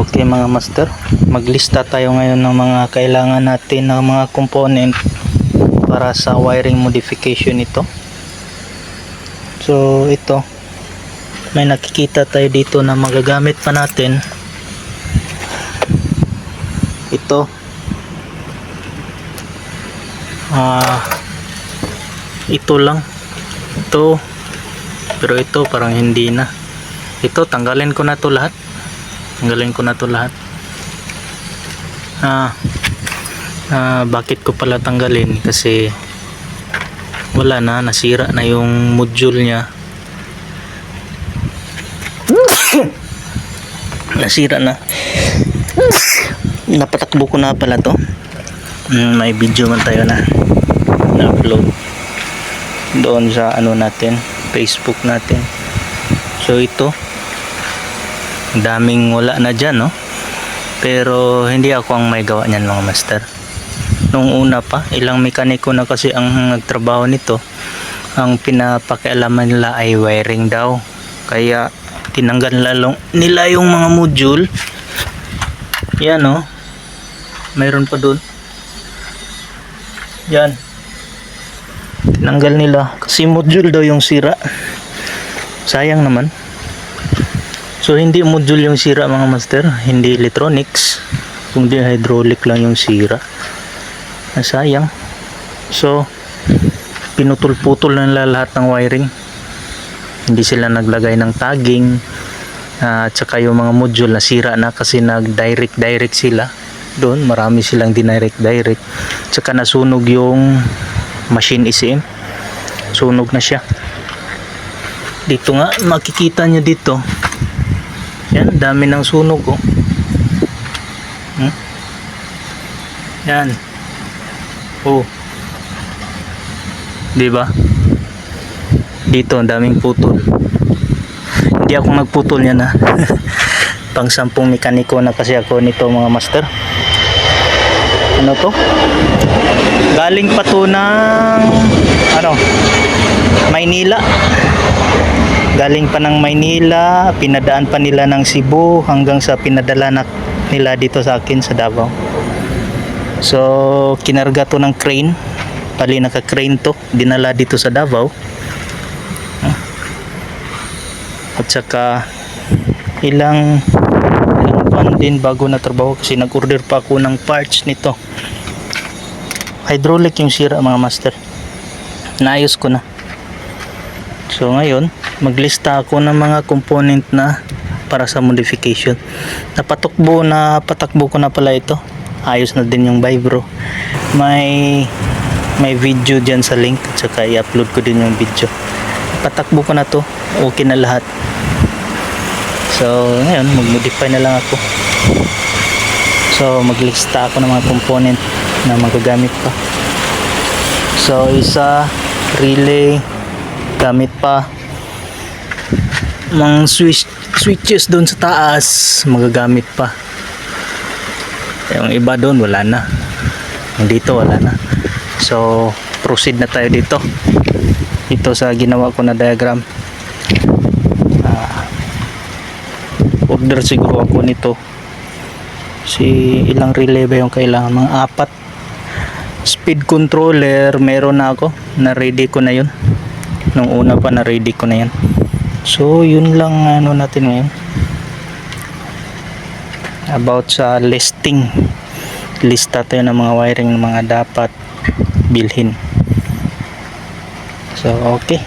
Okay mga master, maglista tayo ngayon ng mga kailangan natin ng mga component para sa wiring modification ito. So ito, may nakikita tayo dito na magagamit pa natin. Ito ito lang ito, pero ito parang hindi na. Ito tanggalin ko na to lahat. Bakit ko pala tanggalin? Kasi wala na, nasira na yung module nya. Nasira na. Napatakbo ko na pala to. May video man tayo na upload doon sa ano natin, Facebook natin. So ito, daming wala na dyan, no? Pero hindi ako ang may gawa niyan mga master. Nung una pa, ilang mekaniko na kasi ang nagtrabaho nito. Ang pinapakialaman nila ay wiring daw, kaya tinanggal nila yung mga module. Yan, no? Mayroon pa dun. Yan, tinanggal nila kasi module daw yung sira. Sayang naman. So hindi module yung sira mga master, hindi electronics, kundi hydraulic lang yung sira. Sayang. So pinutol-putol na nila lahat ng wiring. Hindi sila naglagay ng tagging, at saka yung mga module nasira na kasi nag-direct sila doon. Marami silang direct. Saka nasunog yung machine ECM, sunog na siya. Dito nga makikita nyo dito, yan, dami ng sunog, oh. Yan, oh, di ba? Dito ang daming putol. Hindi ako nagputol yan, ha. Pang 10 mekaniko na kasi ako nito mga master. Ano to? Galing pa to ng ano, Maynila. Galing pa ng Maynila, pinadaan pa nila ng Cebu hanggang sa pinadala nila dito sa akin sa Davao. So kinarga to ng crane, pali naka-crane to, dinala dito sa Davao. At saka ilang buwan din bago na trabaho kasi nag-order pa ako ng parts nito. Hydraulic yung sira mga master, naayos ko na. So ngayon maglista ako ng mga component na para sa modification. Napatakbo ko na pala ito. Ayos na din yung vibro. May video dyan sa link, at saka i-upload ko din yung video. Patakbo ko na to, okay na lahat. So ngayon mag-modify na lang ako. So maglista ako ng mga component na magagamit pa. So isa, relay, gamit pa. Mga switches doon sa taas, magagamit pa. Yung iba doon wala na, dito wala na. So proceed na tayo dito sa ginawa ko na diagram. Order siguro ako nito, ilang relay ba yung kailangan? Mga 4. Speed controller meron na ako, na ready ko na yun nung una pa, na ready ko na yan. So yun lang ano natin ngayon about sa listing. Lista tayo ng mga wiring ng mga dapat bilhin. So okay.